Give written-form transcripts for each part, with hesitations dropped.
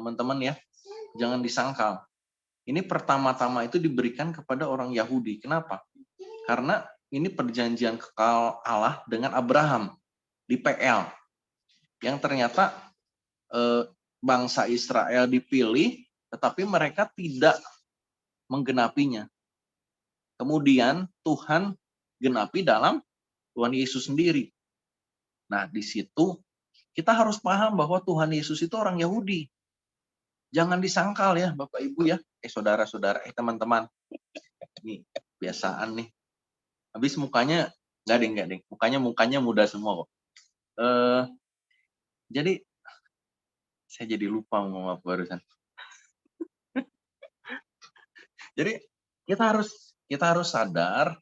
teman-teman ya. Jangan disangkal. Ini pertama-tama itu diberikan kepada orang Yahudi. Kenapa? Karena ini perjanjian kekal Allah dengan Abraham di PL. Yang ternyata bangsa Israel dipilih, tetapi mereka tidak menggenapinya. Kemudian Tuhan genapi dalam Tuhan Yesus sendiri. Nah, di situ kita harus paham bahwa Tuhan Yesus itu orang Yahudi. Jangan disangkal ya, Bapak Ibu ya, saudara-saudara, teman-teman. Nih, kebiasaan nih. Habis mukanya, enggak deh. Mukanya muda semua kok. Jadi, saya jadi lupa ngomong apa barusan. Jadi, kita harus sadar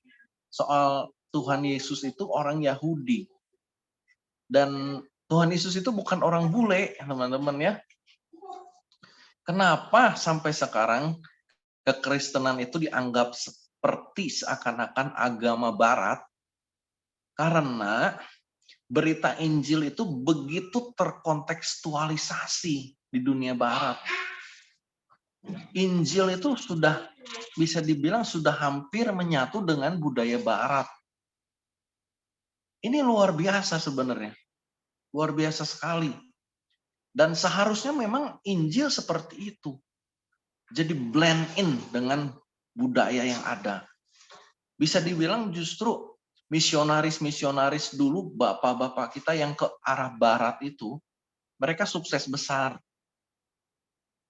soal Tuhan Yesus itu orang Yahudi. Dan Tuhan Yesus itu bukan orang bule, teman-teman ya. Kenapa sampai sekarang kekristenan itu dianggap seperti seakan-akan agama barat? Karena berita Injil itu begitu terkontekstualisasi di dunia barat. Injil itu sudah bisa dibilang sudah hampir menyatu dengan budaya barat. Ini luar biasa sebenarnya. Luar biasa sekali. Dan seharusnya memang Injil seperti itu. Jadi blend in dengan budaya yang ada. Bisa dibilang justru misionaris-misionaris dulu, bapak-bapak kita yang ke arah barat itu, mereka sukses besar.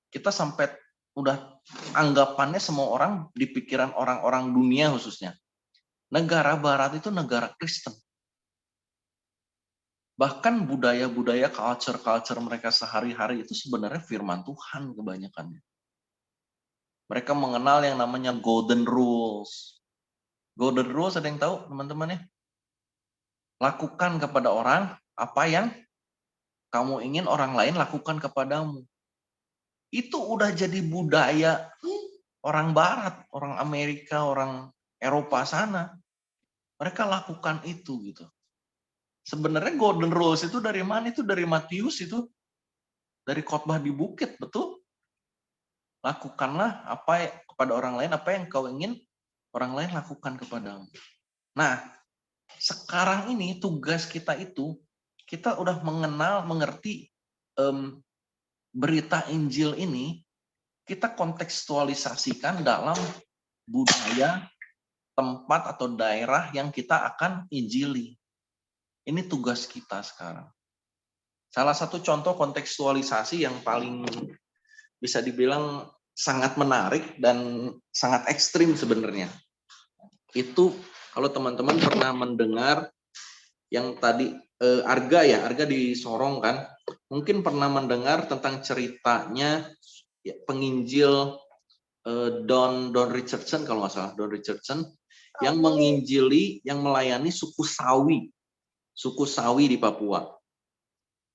Kita sampai udah anggapannya semua orang di pikiran orang-orang dunia khususnya. Negara barat itu negara Kristen. Bahkan budaya-budaya, culture mereka sehari-hari itu sebenarnya firman Tuhan kebanyakannya. Mereka mengenal yang namanya golden rules. Golden rules ada yang tahu teman-teman ya? Lakukan kepada orang apa yang kamu ingin orang lain lakukan kepadamu. Itu udah jadi budaya orang barat, orang Amerika, orang Eropa sana. Mereka lakukan itu gitu. Sebenarnya golden rules itu dari mana? Itu dari Matius itu. Dari khotbah di bukit, betul? Lakukanlah apa kepada orang lain apa yang kau ingin orang lain lakukan kepadamu. Nah, sekarang ini tugas kita itu kita udah mengerti berita Injil ini kita kontekstualisasikan dalam budaya tempat atau daerah yang kita akan injili. Ini tugas kita sekarang. Salah satu contoh kontekstualisasi yang paling bisa dibilang sangat menarik dan sangat ekstrim sebenarnya. Itu kalau teman-teman pernah mendengar yang tadi Arga di Sorong kan, mungkin pernah mendengar tentang ceritanya ya, penginjil Don Richardson kalau nggak salah, Don Richardson yang menginjili, yang melayani suku Sawi di Papua.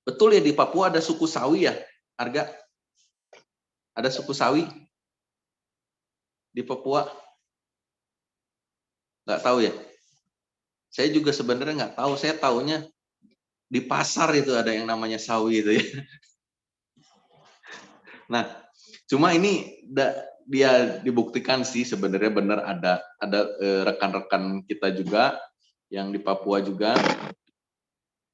Betul ya, di Papua ada suku Sawi ya, Arga? Ada suku Sawi di Papua? Nggak tahu ya? Saya juga sebenarnya nggak tahu. Saya taunya di pasar itu ada yang namanya Sawi itu ya. Nah, cuma ini dia dibuktikan sih sebenarnya benar ada rekan-rekan kita juga yang di Papua juga.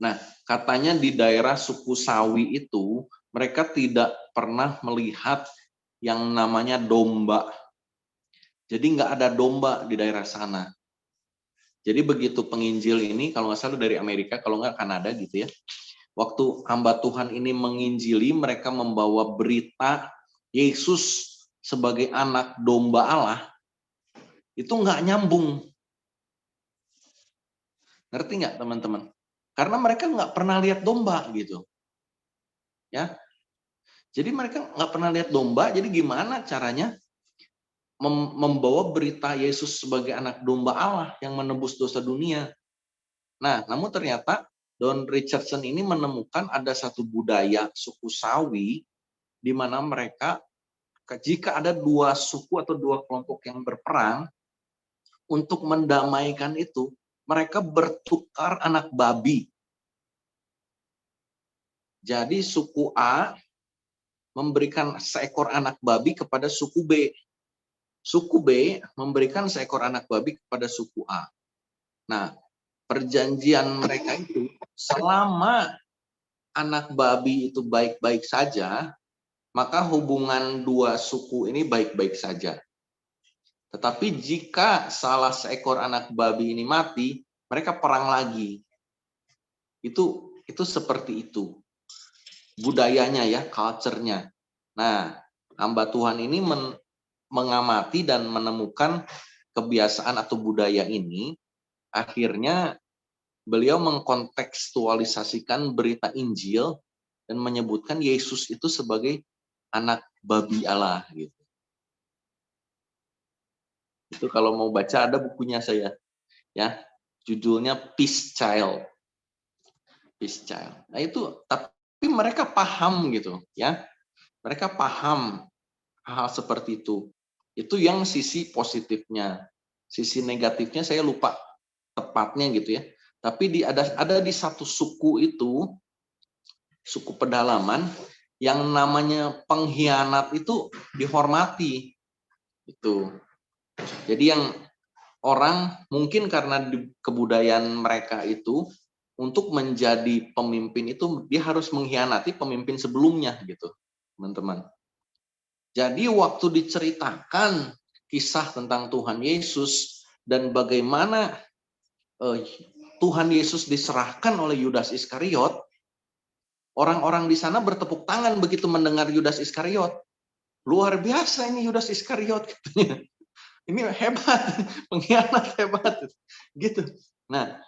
Nah, katanya di daerah suku Sawi itu mereka tidak pernah melihat yang namanya domba. Jadi nggak ada domba di daerah sana. Jadi begitu penginjil ini, kalau nggak salah dari Amerika, kalau nggak Kanada gitu ya. Waktu hamba Tuhan ini menginjili, mereka membawa berita Yesus sebagai anak domba Allah, itu nggak nyambung. Ngerti nggak teman-teman? Karena mereka nggak pernah lihat domba gitu. Ya, jadi mereka nggak pernah lihat domba, jadi gimana caranya membawa berita Yesus sebagai anak domba Allah yang menebus dosa dunia. Nah, namun ternyata Don Richardson ini menemukan ada satu budaya suku Sawi di mana mereka jika ada dua suku atau dua kelompok yang berperang untuk mendamaikan itu, mereka bertukar anak babi. Jadi suku A memberikan seekor anak babi kepada suku B. Suku B memberikan seekor anak babi kepada suku A. Nah, perjanjian mereka itu selama anak babi itu baik-baik saja, maka hubungan dua suku ini baik-baik saja. Tetapi jika salah seekor anak babi ini mati, mereka perang lagi. Itu seperti itu. Budayanya ya, culture-nya. Nah, hamba Tuhan ini mengamati dan menemukan kebiasaan atau budaya ini, akhirnya beliau mengkontekstualisasikan berita Injil dan menyebutkan Yesus itu sebagai anak babi Allah gitu. Itu kalau mau baca ada bukunya saya ya, judulnya Peace Child. Peace Child. Nah itu tapi mereka paham gitu ya. Mereka paham hal seperti itu. Itu yang sisi positifnya. Sisi negatifnya saya lupa tepatnya gitu ya. Tapi ada di satu suku itu, suku pedalaman yang namanya pengkhianat itu dihormati. Itu. Jadi yang orang mungkin karena di kebudayaan mereka itu untuk menjadi pemimpin itu dia harus mengkhianati pemimpin sebelumnya gitu, teman-teman. Jadi waktu diceritakan kisah tentang Tuhan Yesus dan bagaimana Tuhan Yesus diserahkan oleh Yudas Iskariot, orang-orang di sana bertepuk tangan begitu mendengar Yudas Iskariot. Luar biasa ini Yudas Iskariot katanya. Ini hebat, pengkhianat hebat gitu. Nah,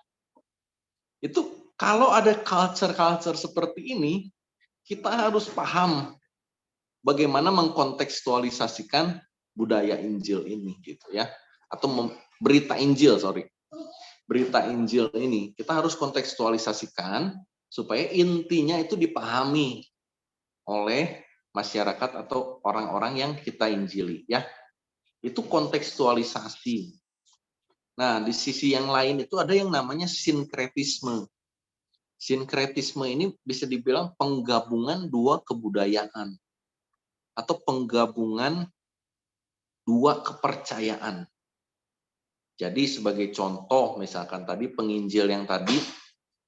itu kalau ada culture-culture seperti ini, kita harus paham bagaimana mengkontekstualisasikan budaya Injil ini gitu ya. Atau berita Injil, berita Injil ini kita harus kontekstualisasikan supaya intinya itu dipahami oleh masyarakat atau orang-orang yang kita injili ya. Itu kontekstualisasi. Nah, di sisi yang lain itu ada yang namanya sinkretisme. Sinkretisme ini bisa dibilang penggabungan dua kebudayaan atau penggabungan dua kepercayaan. Jadi sebagai contoh, misalkan tadi penginjil yang tadi,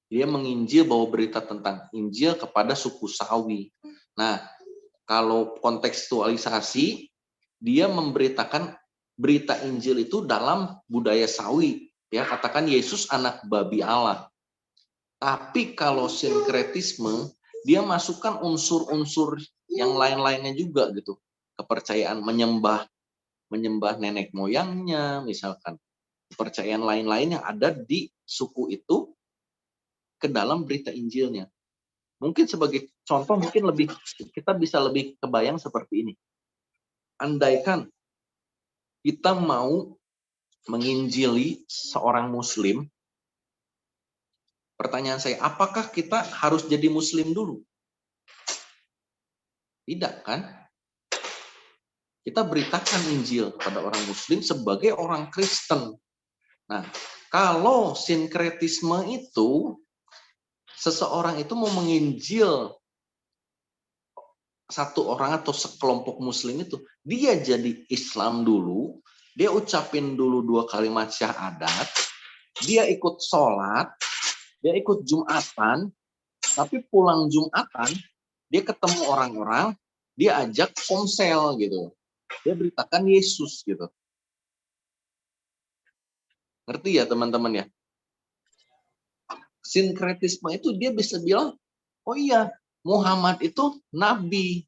dia menginjil bawa berita tentang Injil kepada suku Sawi. Nah, kalau kontekstualisasi, dia memberitakan berita Injil itu dalam budaya Sawi. Ya, katakan Yesus anak babi Allah. Tapi kalau sinkretisme, dia masukkan unsur-unsur yang lain-lainnya juga gitu. Kepercayaan menyembah nenek moyangnya, misalkan. Kepercayaan lain-lain yang ada di suku itu ke dalam berita Injilnya. Mungkin sebagai contoh, kita bisa lebih kebayang seperti ini. Andaikan kita mau menginjili seorang muslim, pertanyaan saya, apakah kita harus jadi muslim dulu? Tidak kan? Kita beritakan Injil kepada orang muslim sebagai orang Kristen. Nah, kalau sinkretisme itu, seseorang itu mau menginjil satu orang atau sekelompok muslim itu, dia jadi Islam dulu, dia ucapin dulu 2 kalimat syahadat, dia ikut sholat, dia ikut Jumatan, tapi pulang Jumatan, dia ketemu orang-orang, dia ajak komsel gitu. Dia beritakan Yesus gitu. Ngerti ya teman-teman ya? Sinkretisme itu dia bisa bilang, oh iya, Muhammad itu nabi.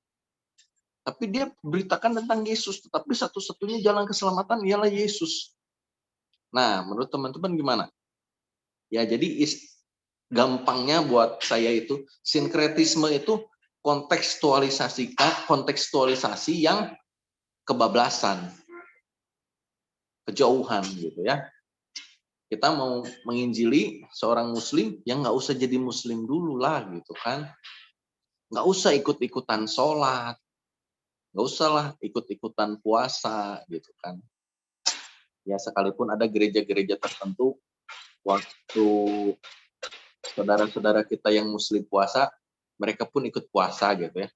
Tapi dia beritakan tentang Yesus. Tetapi satu-satunya jalan keselamatan ialah Yesus. Nah, menurut teman-teman gimana? Ya, jadi gampangnya buat saya itu, sinkretisme itu kontekstualisasi yang kebablasan, kejauhan gitu ya. Kita mau menginjili seorang muslim, yang nggak usah jadi muslim dulu lah gitu kan. Nggak usah ikut-ikutan sholat, nggak usah lah ikut-ikutan puasa gitu kan. Ya sekalipun ada gereja-gereja tertentu, waktu saudara-saudara kita yang muslim puasa, mereka pun ikut puasa gitu ya.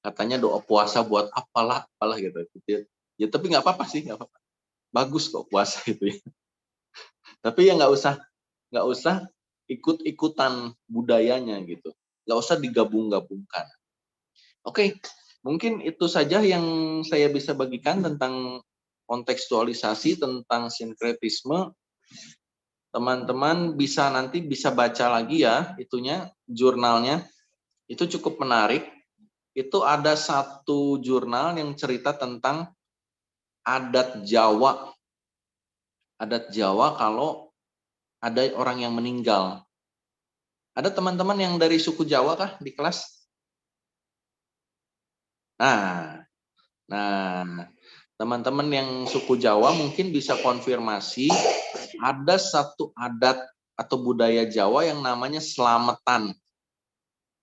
Katanya doa puasa buat apalah gitu. Ya tapi nggak apa-apa sih, nggak apa-apa. Bagus kok puasa itu ya. Tapi ya nggak usah ikut-ikutan budayanya gitu. Nggak usah digabung-gabungkan. Oke, mungkin itu saja yang saya bisa bagikan tentang kontekstualisasi, tentang sinkretisme. Teman-teman nanti bisa baca lagi ya itunya, jurnalnya. Itu cukup menarik. Itu ada satu jurnal yang cerita tentang adat Jawa. Adat Jawa kalau ada orang yang meninggal. Ada teman-teman yang dari suku Jawa kah di kelas? Nah, teman-teman yang suku Jawa mungkin bisa konfirmasi ada satu adat atau budaya Jawa yang namanya selamatan.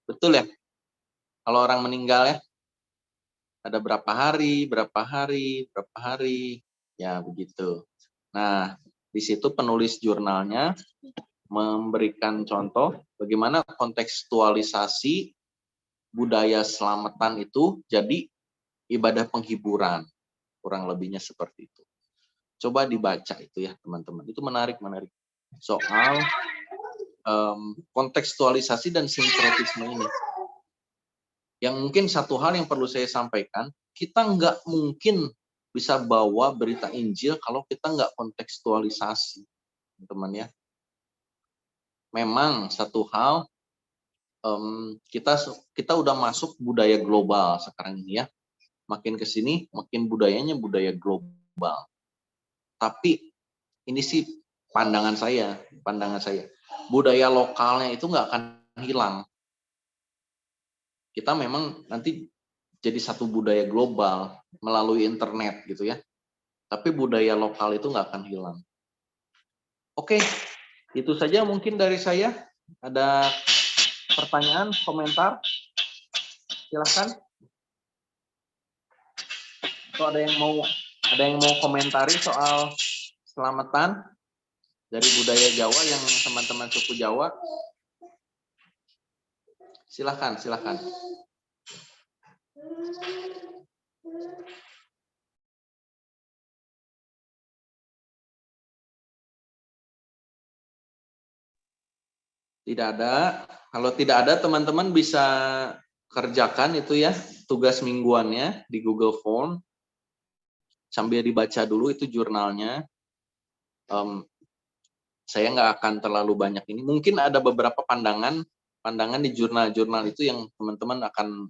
Betul ya? Kalau orang meninggal ya, ada berapa hari, ya begitu. Nah, di situ penulis jurnalnya memberikan contoh bagaimana kontekstualisasi budaya selamatan itu jadi ibadah penghiburan. Kurang lebihnya seperti itu. Coba dibaca itu ya teman-teman. Itu menarik. Soal kontekstualisasi dan sinkretisme ini. Yang mungkin satu hal yang perlu saya sampaikan, kita nggak mungkin bisa bawa berita Injil kalau kita nggak kontekstualisasi, teman-teman ya. Memang satu hal, kita udah masuk budaya global sekarang ini ya. Makin ke sini, makin budayanya budaya global. Tapi ini sih pandangan saya. Budaya lokalnya itu nggak akan hilang. Kita memang nanti jadi satu budaya global melalui internet gitu ya. Tapi budaya lokal itu nggak akan hilang. Oke, itu saja mungkin dari saya. Ada pertanyaan, komentar? Silahkan. Atau ada yang mau komentari soal selamatan dari budaya Jawa yang teman-teman suku Jawa? Silahkan. Tidak ada. Kalau tidak ada, teman-teman bisa kerjakan itu ya, tugas mingguannya di Google Form. Sambil dibaca dulu itu jurnalnya. Saya nggak akan terlalu banyak ini. Mungkin ada beberapa pandangan di jurnal-jurnal itu yang teman-teman akan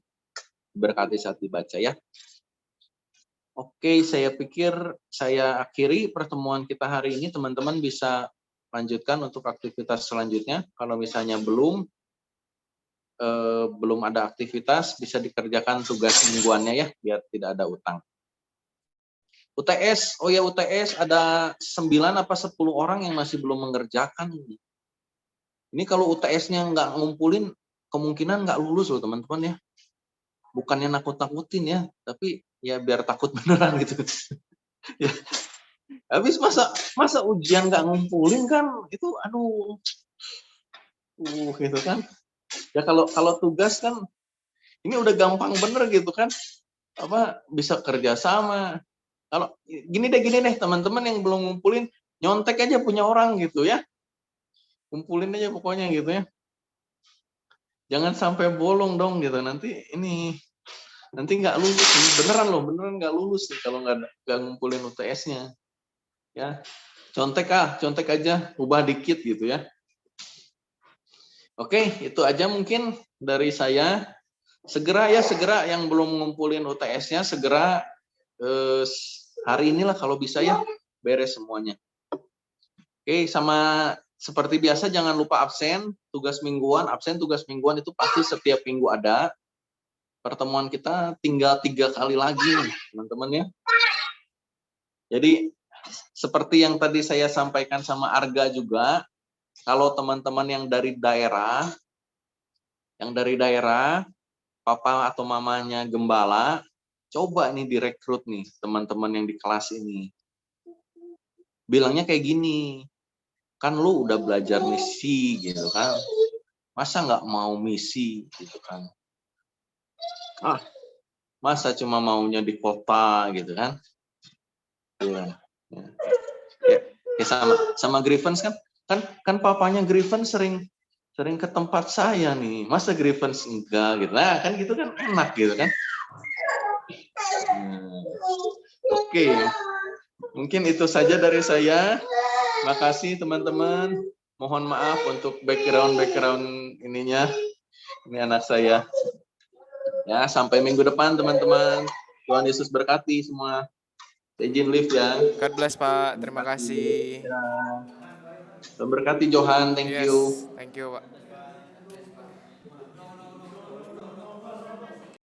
berkati saat dibaca ya. Oke, saya pikir saya akhiri pertemuan kita hari ini. Teman-teman bisa lanjutkan untuk aktivitas selanjutnya. Kalau misalnya belum ada aktivitas, bisa dikerjakan tugas mingguannya ya, biar tidak ada utang. UTS, UTS ada 9 apa 10 orang yang masih belum mengerjakan. Ini kalau UTS-nya nggak ngumpulin, kemungkinan nggak lulus loh teman-teman ya. Bukannya nakut-nakutin ya, tapi ya biar takut beneran gitu. Ya. Habis masa ujian nggak ngumpulin kan, itu aduh, gitu kan. Ya kalau tugas kan, ini udah gampang bener gitu kan, bisa kerja sama. Kalau gini deh teman-teman yang belum ngumpulin, nyontek aja punya orang gitu ya, kumpulin aja pokoknya gitu ya. Jangan sampai bolong dong gitu, nanti nggak lulus, beneran nggak lulus nih kalau nggak ngumpulin UTS-nya. Ya, contek aja, ubah dikit gitu ya. Oke, itu aja mungkin dari saya. Segera yang belum ngumpulin UTS-nya segera hari inilah kalau bisa ya beres semuanya. Oke, sama seperti biasa jangan lupa absen tugas mingguan itu pasti setiap minggu ada. Pertemuan kita tinggal 3 kali lagi nih, teman-teman ya. Jadi seperti yang tadi saya sampaikan sama Arga juga, kalau teman-teman yang dari daerah, papa atau mamanya gembala, coba nih direkrut nih teman-teman yang di kelas ini. Bilangnya kayak gini, kan lu udah belajar misi gitu kan, masa nggak mau misi gitu kan. Masa cuma maunya di kota gitu kan? Iya. Ya, sama Grievance kan papanya Grievance sering ke tempat saya nih. Masa Grievance enggak gitu. Nah, kan gitu kan enak gitu kan. Oke. Mungkin itu saja dari saya. Makasih teman-teman. Mohon maaf untuk background ininya. Ini anak saya. Ya, sampai minggu depan teman-teman. Tuhan Yesus berkati semua. Saya izin live ya. God bless Pak, terima kasih. Ya. Tuhan berkati Johan, thank Yes, you. thank you Pak.